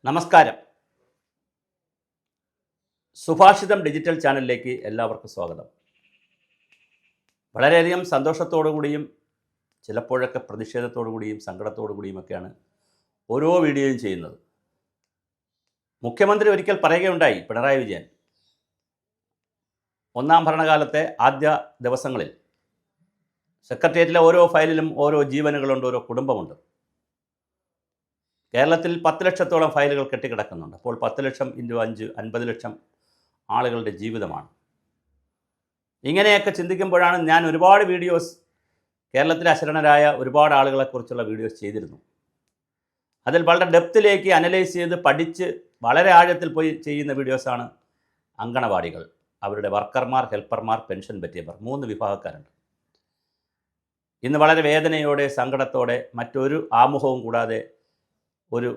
നമസ്കാരം. സുഭാഷിതം ഡിജിറ്റൽ ചാനലിലേക്ക് എല്ലാവർക്കും സ്വാഗതം. വളരെയധികം സന്തോഷത്തോടു കൂടിയും ചിലപ്പോഴൊക്കെ പ്രതിഷേധത്തോടു കൂടിയും സങ്കടത്തോടു കൂടിയുമൊക്കെയാണ് ഓരോ വീഡിയോയും ചെയ്യുന്നത്. മുഖ്യമന്ത്രി ഒരിക്കൽ പറയുകയുണ്ടായി, പിണറായി വിജയൻ, ഒന്നാം ഭരണകാലത്തെ ആദ്യ ദിവസങ്ങളിൽ സെക്രട്ടേറിയറ്റിലെ ഓരോ ഫയലിലും ഓരോ ജീവനുകളുണ്ട്, ഓരോ കുടുംബമുണ്ട്. കേരളത്തിൽ 10 ലക്ഷത്തോളം ഫയലുകൾ കെട്ടിക്കിടക്കുന്നുണ്ട്. അപ്പോൾ 10 ലക്ഷം ഇൻറ്റു 5 50 ലക്ഷം ആളുകളുടെ ജീവിതമാണ്. ഇങ്ങനെയൊക്കെ ചിന്തിക്കുമ്പോഴാണ് ഞാൻ ഒരുപാട് വീഡിയോസ് കേരളത്തിലെ അശരണരായ ഒരുപാട് ആളുകളെക്കുറിച്ചുള്ള വീഡിയോസ് ചെയ്തിരുന്നു. അതിൽ വളരെ ഡെപ്തിലേക്ക് അനലൈസ് ചെയ്ത് പഠിച്ച് വളരെ ആഴത്തിൽ പോയി ചെയ്യുന്ന വീഡിയോസാണ് അങ്കണവാടികൾ, അവരുടെ വർക്കർമാർ, ഹെൽപ്പർമാർ, പെൻഷൻ പറ്റിയവർ, 3 വിഭാഗക്കാരുണ്ട്. ഇന്ന് വളരെ വേദനയോടെ സങ്കടത്തോടെ മറ്റൊരു ആമുഖവും കൂടാതെ ഒരു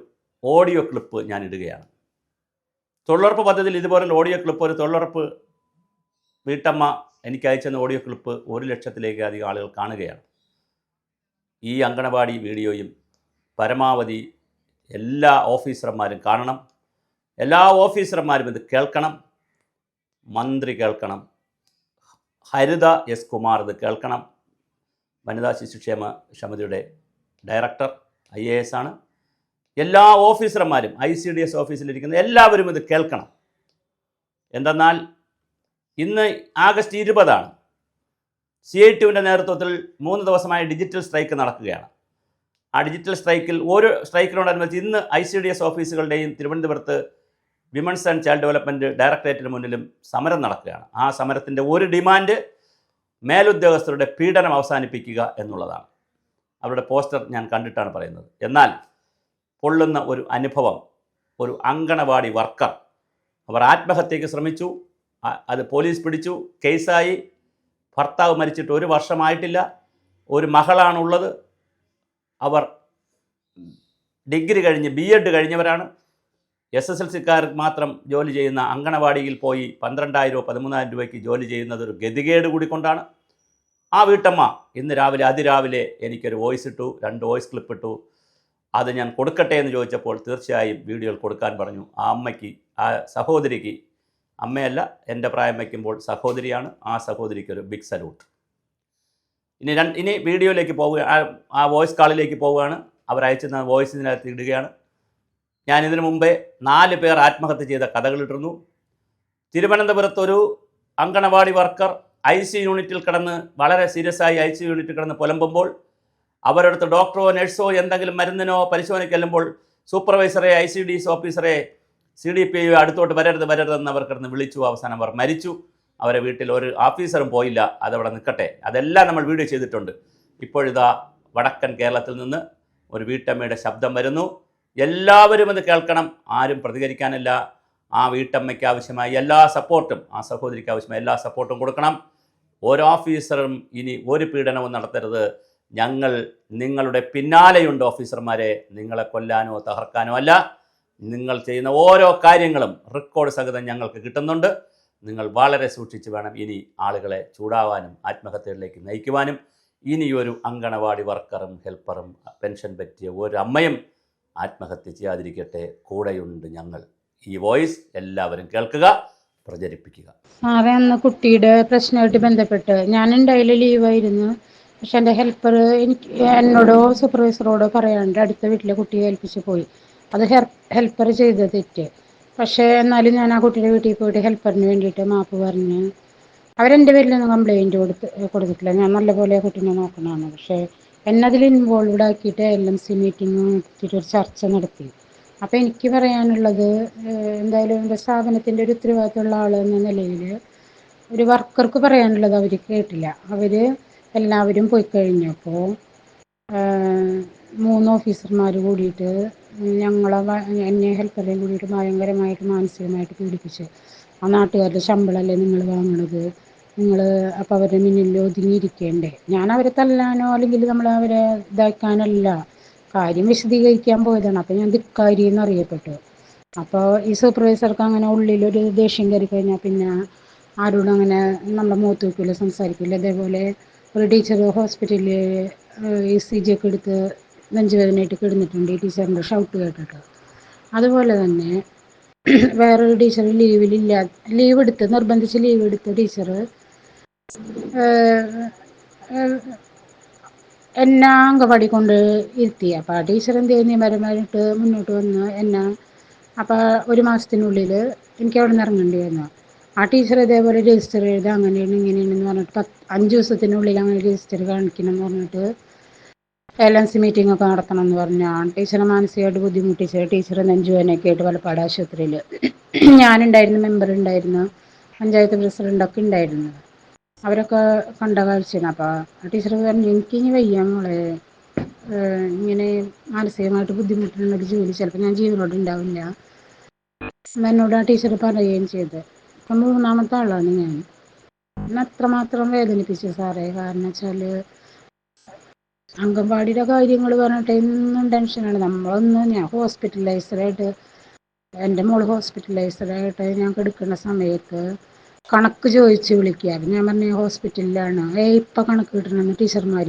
ഓഡിയോ ക്ലിപ്പ് ഞാൻ ഇടുകയാണ്. തൊഴിലുറപ്പ് പദ്ധതിയിൽ ഇതുപോലെ ഓഡിയോ ക്ലിപ്പ്, ഒരു തൊഴിലുറപ്പ് വീട്ടമ്മ എനിക്ക് അയച്ചെന്ന ഓഡിയോ ക്ലിപ്പ് 1 ലക്ഷത്തിലേക്കധികം ആളുകൾ കാണുകയാണ്. ഈ അങ്കണവാടി വീഡിയോയും പരമാവധി എല്ലാ ഓഫീസർമാരും കാണണം, എല്ലാ ഓഫീസർമാരും ഇത് കേൾക്കണം, മന്ത്രി കേൾക്കണം, ഹരിത എസ് കുമാർ ഇത് കേൾക്കണം, വനിതാ ശിശുക്ഷേമ സമിതിയുടെ ഡയറക്ടർ IAS ആണ്. എല്ലാ ഓഫീസർമാരും ICDS ഓഫീസിലിരിക്കുന്ന എല്ലാവരും ഇത് കേൾക്കണം. എന്തെന്നാൽ ഇന്ന് ആഗസ്റ്റ് 20 CITUവിൻ്റെ നേതൃത്വത്തിൽ 3 ദിവസമായി ഡിജിറ്റൽ സ്ട്രൈക്ക് നടക്കുകയാണ്. ആ ഡിജിറ്റൽ സ്ട്രൈക്കിൽ ഓരോ സ്ട്രൈക്കിനോടനുബന്ധിച്ച് ഇന്ന് ICDS ഓഫീസുകളുടെയും തിരുവനന്തപുരത്ത് വിമൻസ് ആൻഡ് ചൈൽഡ് ഡെവലപ്മെൻറ്റ് ഡയറക്ടറേറ്റിന് മുന്നിലും സമരം നടക്കുകയാണ്. ആ സമരത്തിൻ്റെ ഒരു ഡിമാൻഡ് മേലുദ്യോഗസ്ഥരുടെ പീഡനം അവസാനിപ്പിക്കുക എന്നുള്ളതാണ്. അവരുടെ പോസ്റ്റർ ഞാൻ കണ്ടിട്ടാണ് പറയുന്നത്. എന്നാൽ പൊള്ളുന്ന ഒരു അനുഭവം, ഒരു അങ്കണവാടി വർക്കർ, അവർ ആത്മഹത്യയ്ക്ക് ശ്രമിച്ചു, അത് പോലീസ് പിടിച്ചു, കേസായി. ഭർത്താവ് മരിച്ചിട്ട് 1 വർഷമായിട്ടില്ല, ഒരു മകളാണുള്ളത്. അവർ ഡിഗ്രി കഴിഞ്ഞ് BEd കഴിഞ്ഞവരാണ്. SSLCക്കാർ മാത്രം ജോലി ചെയ്യുന്ന അങ്കണവാടിയിൽ പോയി 12,000 13,000 രൂപയ്ക്ക് ജോലി ചെയ്യുന്നത് ഒരു ഗതികേട് കൂടിക്കൊണ്ടാണ്. ആ വീട്ടമ്മ ഇന്ന് അതിരാവിലെ എനിക്കൊരു വോയിസ് ഇട്ടു, 2 വോയിസ് ക്ലിപ്പ് ഇട്ടു. അത് ഞാൻ കൊടുക്കട്ടെ എന്ന് ചോദിച്ചപ്പോൾ തീർച്ചയായും വീഡിയോയിൽ കൊടുക്കാൻ പറഞ്ഞു. ആ അമ്മയ്ക്ക്, ആ സഹോദരിക്ക്, അമ്മയല്ല, എൻ്റെ പ്രായം വയ്ക്കുമ്പോൾ സഹോദരിയാണ്, ആ സഹോദരിക്കൊരു ബിഗ് സല്യൂട്ട്. ഇനി വീഡിയോയിലേക്ക് പോവുക, ആ വോയിസ് കാളിലേക്ക് പോവുകയാണ്. അവരയച്ചുന്ന വോയിസിനകത്ത് ഇടുകയാണ്. ഞാനിതിനു മുമ്പേ 4 പേർ ആത്മഹത്യ ചെയ്ത കഥകളിട്ടിരുന്നു. തിരുവനന്തപുരത്തൊരു അങ്കണവാടി വർക്കർ ICU യൂണിറ്റിൽ കിടന്ന്, വളരെ സീരിയസ് ആയി ICU യൂണിറ്റിൽ കിടന്ന് പുലമ്പുമ്പോൾ അവരടുത്ത് ഡോക്ടറോ നഴ്സോ എന്തെങ്കിലും മരുന്നിനോ പരിശോധനയ്ക്ക് ചെല്ലുമ്പോൾ സൂപ്പർവൈസറെ, ICDS ഓഫീസറെ, CDPO അടുത്തോട്ട് വരരുതെന്ന് അവർ കിടന്ന് വിളിച്ചു. അവസാനം അവർ മരിച്ചു. അവരെ വീട്ടിൽ ഒരു ഓഫീസറും പോയില്ല. അതവിടെ നിൽക്കട്ടെ, അതെല്ലാം നമ്മൾ വീഡിയോ ചെയ്തിട്ടുണ്ട്. ഇപ്പോഴിതാ വടക്കൻ കേരളത്തിൽ നിന്ന് ഒരു വീട്ടമ്മയുടെ ശബ്ദം വരുന്നു. എല്ലാവരും അത് കേൾക്കണം, ആരും പ്രതികരിക്കാനില്ല. ആ വീട്ടമ്മയ്ക്ക് ആവശ്യമായ എല്ലാ സപ്പോർട്ടും, ആ സഹോദരിക്ക് ആവശ്യമായ എല്ലാ സപ്പോർട്ടും കൊടുക്കണം. ഓരോ ഓഫീസറും ഇനി ഒരു പീഡനവും നടത്തരുത്. ഞങ്ങൾ നിങ്ങളുടെ പിന്നാലെയുണ്ട് ഓഫീസർമാരെ, നിങ്ങളെ കൊല്ലാനോ തകർക്കാനോ അല്ല. നിങ്ങൾ ചെയ്യുന്ന ഓരോ കാര്യങ്ങളും റെക്കോർഡ് സഹിതം ഞങ്ങൾക്ക് കിട്ടുന്നുണ്ട്. നിങ്ങൾ വളരെ സൂക്ഷിച്ച് വേണം ഇനി ആളുകളെ ചൂടാവാനും ആത്മഹത്യകളിലേക്ക് നയിക്കുവാനും. ഇനിയൊരു അങ്കണവാടി വർക്കറും ഹെൽപ്പറും പെൻഷൻ പറ്റിയ ഒരു അമ്മയും ആത്മഹത്യ ചെയ്യാതിരിക്കട്ടെ, കൂടെയുണ്ട് ഞങ്ങൾ. ഈ വോയിസ് എല്ലാവരും കേൾക്കുക, പ്രചരിപ്പിക്കുക. സാറേ, അന്ന് കുട്ടിയുടെ പ്രശ്നമായിട്ട് ബന്ധപ്പെട്ട് ഞാനുണ്ടായില്ല, ലീവായിരുന്നു. പക്ഷെ എൻ്റെ ഹെൽപ്പർ എന്നോടോ സൂപ്പർവൈസറോടോ പറയാണ്ട് അടുത്ത വീട്ടിലെ കുട്ടിയെ ഏൽപ്പിച്ച് പോയി. അത് ഹെൽപ്പർ ചെയ്ത തെറ്റ്. പക്ഷേ എന്നാലും ഞാൻ ആ കുട്ടിയുടെ വീട്ടിൽ പോയിട്ട് ഹെൽപ്പറിന് വേണ്ടിയിട്ട് മാപ്പ് പറഞ്ഞ്, അവരെൻ്റെ പേരിലൊന്നും കംപ്ലൈൻറ്റ് കൊടുത്തിട്ടില്ല. ഞാൻ നല്ലപോലെ കുട്ടീനെ നോക്കണതാണ്. പക്ഷേ എന്നതിൽ ഇൻവോൾവ്ഡ് ആക്കിയിട്ട് LMC മീറ്റിംഗ് ഒരു ചർച്ച നടത്തി. അപ്പോൾ എനിക്ക് പറയാനുള്ളത്, എന്തായാലും എൻ്റെ സ്ഥാപനത്തിൻ്റെ ഒരു ഉത്തരവാദിത്തമുള്ള ആൾ എന്ന നിലയിൽ ഒരു വർക്കർക്ക് പറയാനുള്ളത് അവർ കേട്ടില്ല. അവർ എല്ലാവരും പോയി കഴിഞ്ഞപ്പോൾ 3 ഓഫീസർമാർ കൂടിയിട്ട് എന്നെ ഹെൽപ്പറേയും കൂടിയിട്ട് ഭയങ്കരമായിട്ട് മാനസികമായിട്ട് പീഡിപ്പിച്ചു. ആ നാട്ടുകാരുടെ ശമ്പളമല്ലേ നിങ്ങൾ വാങ്ങണത്, നിങ്ങൾ അപ്പോൾ അവരുടെ മുന്നിൽ ഒതുങ്ങിയിരിക്കേണ്ടേ. ഞാൻ അവരെ തല്ലാനോ അല്ലെങ്കിൽ നമ്മൾ അവരെ ഇതാക്കാനല്ല, കാര്യം വിശദീകരിക്കാൻ പോയതാണ്. അപ്പോൾ ഞാൻ ധിക്കാരി എന്നറിയപ്പെട്ടു. അപ്പോൾ ഈ സൂപ്പർവൈസർക്ക് അങ്ങനെ ഉള്ളിലൊരു ദേഷ്യം കയറി കഴിഞ്ഞാൽ പിന്നെ ആരോടും അങ്ങനെ നമ്മുടെ മുഖത്ത് വയ്ക്കില്ല, സംസാരിക്കില്ല. അതേപോലെ ഒരു ടീച്ചർ ഹോസ്പിറ്റലിൽ ECG ഒക്കെ എടുത്ത് നെഞ്ചുവേദനയായിട്ട് കിടന്നിട്ടുണ്ട്. ഈ ടീച്ചറിൻ്റെ ഷൗട്ട് കേട്ടിട്ട് അതുപോലെ തന്നെ വേറൊരു ടീച്ചർ ലീവ് എടുത്ത് നിർബന്ധിച്ച് ലീവ് എടുത്ത ടീച്ചർ എന്നെ അങ്കവാടി കൊണ്ട് ഇരുത്തി. അപ്പോൾ ആ ടീച്ചർ എന്ത് ചെയ്യുന്ന നിയമപരമായിട്ട് മുന്നോട്ട് വന്ന് അപ്പോൾ 1 മാസത്തിനുള്ളിൽ എനിക്ക് അവിടെ നിന്ന് ഇറങ്ങേണ്ടി വന്നു. ആ ടീച്ചർ ഇതേപോലെ രജിസ്റ്റർ ചെയ്ത് അങ്ങനെയാണ് ഇങ്ങനെയാണെന്ന് പറഞ്ഞിട്ട് 5 ദിവസത്തിനുള്ളിൽ അങ്ങനെ രജിസ്റ്റർ കാണിക്കണം എന്ന് പറഞ്ഞിട്ട് LNC മീറ്റിംഗ് ഒക്കെ നടത്തണം എന്ന് പറഞ്ഞു. ആ ടീച്ചറെ മാനസികമായിട്ട് ബുദ്ധിമുട്ടിച്ച് ടീച്ചർ നെഞ്ചുവേദനയൊക്കെ ആയിട്ട് പാലക്കാട് ആശുപത്രിയിൽ ഞാനുണ്ടായിരുന്നു, മെമ്പർ ഉണ്ടായിരുന്നു, പഞ്ചായത്ത് പ്രസിഡൻ്റൊക്കെ ഉണ്ടായിരുന്നു. അവരൊക്കെ കണ്ട കാഴ്ചയാണ്. അപ്പോൾ ആ ടീച്ചർ പറഞ്ഞു എനിക്കിനി വയ്യ മോളെ, ഇങ്ങനെ മാനസികമായിട്ട് ബുദ്ധിമുട്ടുള്ളൊരു ജോലി ചിലപ്പോൾ ഞാൻ ജീവനോട് ഉണ്ടാവില്ല എന്നോട് ആ ടീച്ചർ പറയുകയും ചെയ്ത്. അപ്പം 3ാമത്തെ ആളാണ് ഞാൻ. എന്നെ അത്രമാത്രം വേദനിപ്പിച്ചു സാറേ. കാരണം വെച്ചാൽ അംഗൻവാടിയുടെ കാര്യങ്ങൾ പറഞ്ഞിട്ട് എന്നും ടെൻഷനാണ്. ഞാൻ ഹോസ്പിറ്റലൈസ്ഡായിട്ട്, എൻ്റെ മോള് ഹോസ്പിറ്റലൈസ്ഡായിട്ട് ഞാൻ കിടക്കുന്ന സമയത്ത് കണക്ക് ചോദിച്ച് വിളിക്കുക. ഞാൻ പറഞ്ഞ ഹോസ്പിറ്റലിലാണ്. ഇപ്പം കണക്ക് കിട്ടണമെന്ന് ടീച്ചർമാർ,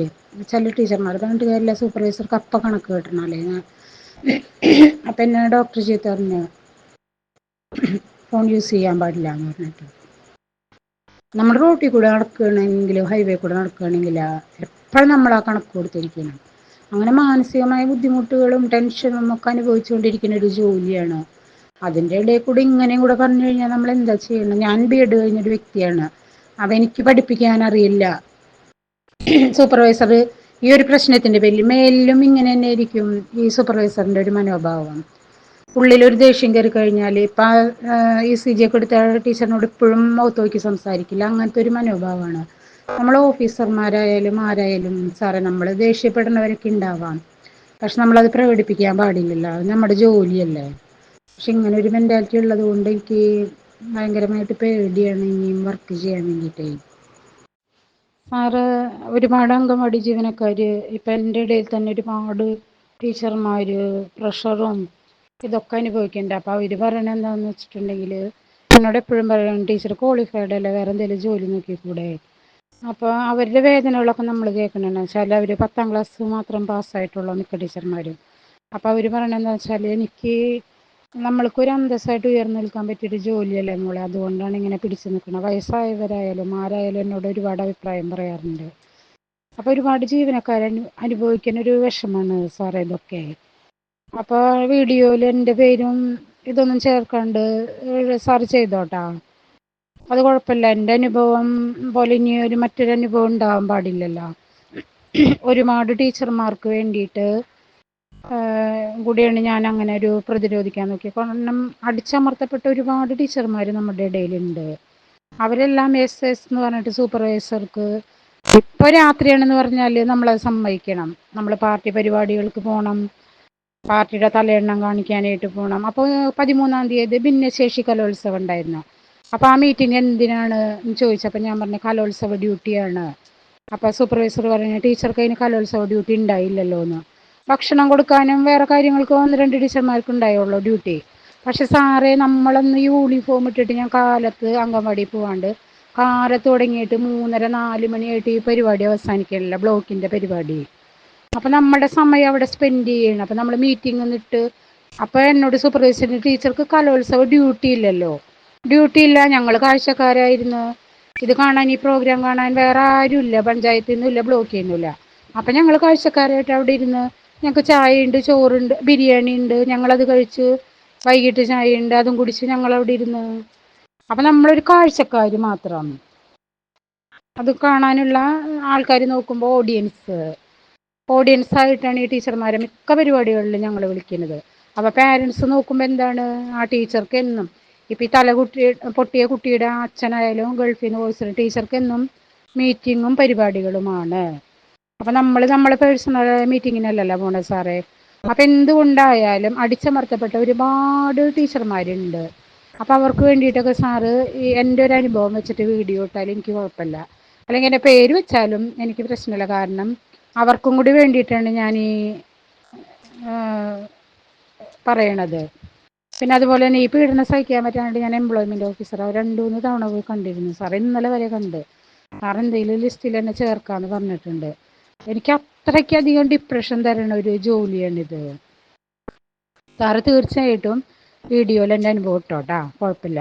ചില ടീച്ചർമാർ പറഞ്ഞിട്ട് കാര്യമില്ല, സൂപ്പർവൈസർക്ക് അപ്പം കണക്ക് കിട്ടണമല്ലേ. അപ്പം എന്നെ ഡോക്ടർ ചീത്ത പറഞ്ഞു, ഫോൺ യൂസ് ചെയ്യാൻ പാടില്ല എന്ന് പറഞ്ഞിട്ട്. നമ്മുടെ റോട്ടിൽ കൂടെ നടക്കുകയാണെങ്കിലും ഹൈവേ കൂടെ നടക്കുകയാണെങ്കിൽ എപ്പോഴും നമ്മൾ ആ കണക്ക് കൊടുത്തിരിക്കണം. അങ്ങനെ മാനസികമായ ബുദ്ധിമുട്ടുകളും ടെൻഷനും ഒക്കെ അനുഭവിച്ചുകൊണ്ടിരിക്കുന്ന ഒരു ജോലിയാണ്. അതിൻ്റെ ഇടയിൽ കൂടി ഇങ്ങനെയും കൂടെ പറഞ്ഞു കഴിഞ്ഞാൽ നമ്മൾ എന്താ ചെയ്യണം? ഞാൻ B.Ed കഴിഞ്ഞൊരു വ്യക്തിയാണ്. അപ്പം എനിക്ക് പഠിപ്പിക്കാൻ അറിയില്ല. സൂപ്പർവൈസർ ഈ ഒരു പ്രശ്നത്തിൻ്റെ പേരിൽ മേലിലും ഇങ്ങനെ തന്നെ ആയിരിക്കും ഈ സൂപ്പർവൈസറിൻ്റെ ഒരു മനോഭാവം. ഉള്ളിലൊരു ദേഷ്യം കയറി കഴിഞ്ഞാൽ ഇപ്പം ECG ഒക്കെ എടുത്ത ടീച്ചറിനോട് ഇപ്പോഴും മുഖത്ത് നോക്കി സംസാരിക്കില്ല. അങ്ങനത്തെ ഒരു മനോഭാവമാണ്. നമ്മൾ ഓഫീസർമാരായാലും ആരായാലും സാറേ, നമ്മൾ ദേഷ്യപ്പെടുന്നവരൊക്കെ ഉണ്ടാവാം, പക്ഷെ നമ്മളത് പ്രകടിപ്പിക്കാൻ പാടില്ലല്ലോ, അത് നമ്മുടെ ജോലിയല്ലേ. പക്ഷെ ഇങ്ങനെ ഒരു മെൻറ്റാലിറ്റി ഉള്ളത് കൊണ്ട് എനിക്ക് ഭയങ്കരമായിട്ട് പേടിയാണ് ഇനിയും വർക്ക് ചെയ്യാൻ വേണ്ടിയിട്ടേ. സാറ്, ഒരുപാട് അംഗൻവാടി ജീവനക്കാർ ഇപ്പം എൻ്റെ ഇടയിൽ തന്നെ ഒരുപാട് ടീച്ചർമാർ പ്രഷറും ഇതൊക്കെ അനുഭവിക്കുന്നുണ്ട്. അപ്പോൾ അവർ പറയണത് എന്താണെന്ന് വെച്ചിട്ടുണ്ടെങ്കിൽ, എന്നോട് എപ്പോഴും പറയണം ടീച്ചർ ക്വാളിഫൈഡ് അല്ല, വേറെ എന്തെങ്കിലും ജോലി നോക്കിക്കൂടെ. അപ്പോൾ അവരുടെ വേദനകളൊക്കെ നമ്മൾ കേൾക്കണമെന്ന് വെച്ചാൽ അവർ 10ാം ക്ലാസ് മാത്രം പാസ്സായിട്ടുള്ള മിക്ക ടീച്ചർമാരും. അപ്പോൾ അവർ പറയണത് എന്താ വെച്ചാൽ, നമ്മൾക്കൊരു അന്തസ്സായിട്ട് ഉയർന്നു നിൽക്കാൻ പറ്റിയൊരു ജോലിയല്ലേ മോളെ, അതുകൊണ്ടാണ് ഇങ്ങനെ പിടിച്ചു നിൽക്കുന്നത്. വയസ്സായവരായാലും ആരായാലും എന്നോട് ഒരുപാട് അഭിപ്രായം പറയാറുണ്ട്. അപ്പോൾ ഒരുപാട് ജീവനക്കാർ അനുഭവിക്കുന്ന ഒരു വിഷമമാണ് സാറേ ഇതൊക്കെ. അപ്പോൾ വീഡിയോയിൽ എൻ്റെ പേരും ഇതൊന്നും ചേർക്കാണ്ട് സാറ് ചെയ്തോട്ടാ, അത് കുഴപ്പമില്ല. എൻ്റെ അനുഭവം പോലെ ഇനി മറ്റൊരു അനുഭവം ഉണ്ടാവാൻ പാടില്ലല്ലോ. ഒരുപാട് ടീച്ചർമാർക്ക് വേണ്ടിയിട്ട് കൂടിയാണ് ഞാൻ അങ്ങനെ ഒരു പ്രതിരോധിക്കാൻ നോക്കി. കാരണം അടിച്ചമർത്തപ്പെട്ട ഒരുപാട് ടീച്ചർമാർ നമ്മുടെ ഇടയിലുണ്ട്. അവരെല്ലാം SS എന്ന് പറഞ്ഞിട്ട് സൂപ്പർവൈസർക്ക് ഇപ്പോൾ രാത്രിയാണെന്ന് പറഞ്ഞാൽ നമ്മളത് സമ്മതിക്കണം. നമ്മൾ പാർട്ടി പരിപാടികൾക്ക് പോകണം, പാർട്ടിയുടെ തലയെണ്ണം കാണിക്കാനായിട്ട് പോകണം. അപ്പോൾ 13ാം തീയതി ഭിന്നശേഷി കലോത്സവം ഉണ്ടായിരുന്നു. അപ്പോൾ ആ മീറ്റിംഗ് എന്തിനാണ് ചോദിച്ചപ്പോൾ ഞാൻ പറഞ്ഞു കലോത്സവ ഡ്യൂട്ടിയാണ്. അപ്പോൾ സൂപ്പർവൈസർ പറഞ്ഞു ടീച്ചർക്ക് അതിന് കലോത്സവ ഡ്യൂട്ടി ഉണ്ടായില്ലല്ലോ എന്ന്. ഭക്ഷണം കൊടുക്കാനും വേറെ കാര്യങ്ങൾക്ക് 1-2 ടീച്ചർമാർക്ക് ഉണ്ടായുള്ളൂ ഡ്യൂട്ടി. പക്ഷെ സാറേ, നമ്മളന്ന് യൂണിഫോം ഇട്ടിട്ട് ഞാൻ കാലത്ത് അംഗൻവാടി പോകാണ്ട് കാലത്ത് തുടങ്ങിയിട്ട് 3:30-4 മണിയായിട്ട് ഈ പരിപാടി അവസാനിക്കില്ല, ബ്ലോക്കിൻ്റെ പരിപാടി. അപ്പം നമ്മുടെ സമയം അവിടെ സ്പെൻഡ് ചെയ്യണം. അപ്പം നമ്മൾ മീറ്റിംഗ് എന്നിട്ട് അപ്പോൾ എന്നോട് സൂപ്പർവൈസറിൻ്റെ ടീച്ചർക്ക് കലോത്സവ ഡ്യൂട്ടി ഇല്ലല്ലോ. ഡ്യൂട്ടി ഇല്ല, ഞങ്ങൾ കാഴ്ചക്കാരായിരുന്നു. ഇത് കാണാൻ, ഈ പ്രോഗ്രാം കാണാൻ വേറെ ആരുമില്ല, പഞ്ചായത്തിൽ നിന്നില്ല, ബ്ലോക്കിൽ നിന്നില്ല. അപ്പം ഞങ്ങൾ കാഴ്ചക്കാരായിട്ട് അവിടെ ഇരുന്ന് ഞങ്ങൾക്ക് ചായയുണ്ട്, ചോറുണ്ട്, ബിരിയാണി ഉണ്ട്, ഞങ്ങളത് കഴിച്ച് വൈകിട്ട് ചായയുണ്ട്, അതും കുടിച്ച് ഞങ്ങളവിടെ ഇരുന്ന്. അപ്പം നമ്മളൊരു കാഴ്ചക്കാർ മാത്രം. അത് കാണാനുള്ള ആൾക്കാർ നോക്കുമ്പോൾ ഓഡിയൻസ് ആയിട്ടാണ് ഈ ടീച്ചർമാരെ മിക്ക പരിപാടികളിലും ഞങ്ങൾ വിളിക്കുന്നത്. അപ്പോൾ പാരൻസ് നോക്കുമ്പോൾ എന്താണ്, ആ ടീച്ചർക്ക് എന്നും ഇപ്പോൾ ഈ പൊട്ടിയ കുട്ടിയുടെ അച്ഛനായാലും ഗൾഫിൽ നിന്ന് വോയിസ് ടീച്ചർക്ക് എന്നും മീറ്റിങ്ങും പരിപാടികളുമാണ്. അപ്പം നമ്മളെ പേഴ്സണൽ മീറ്റിങ്ങിനല്ലല്ലോ പോണേ സാറേ. അപ്പം എന്തുകൊണ്ടായാലും അടിച്ചമർത്തപ്പെട്ട ഒരുപാട് ടീച്ചർമാരുണ്ട്. അപ്പോൾ അവർക്ക് വേണ്ടിയിട്ടൊക്കെ സാറ് ഈ എൻ്റെ ഒരു അനുഭവം വെച്ചിട്ട് വീഡിയോ ഇട്ടാലും എനിക്ക് കുഴപ്പമില്ല, അല്ലെങ്കിൽ എൻ്റെ പേര് വെച്ചാലും എനിക്ക് പ്രശ്നമില്ല. കാരണം അവർക്കും കൂടി വേണ്ടിയിട്ടാണ് ഞാൻ ഈ പറയണത്. പിന്നെ അതുപോലെ തന്നെ ഈ പീഡനം സഹിക്കാൻ പറ്റാണ്ട് ഞാൻ എംപ്ലോയ്മെൻറ്റ് ഓഫീസറെ 2-3 തവണ പോയി കണ്ടിരുന്നു സാർ. ഇന്നലെ വരെ കണ്ട്. സാർ എന്തെങ്കിലും ലിസ്റ്റിൽ എന്നെ ചേർക്കാമെന്ന് പറഞ്ഞിട്ടുണ്ട്. എനിക്ക് അത്രയ്ക്കധികം ഡിപ്രഷൻ തരണ ഒരു ജോലിയാണിത്. സാറ് തീർച്ചയായിട്ടും വീഡിയോയിൽ എൻ്റെ അനുഭവം ഇട്ടോ കേട്ടോ, കുഴപ്പമില്ല.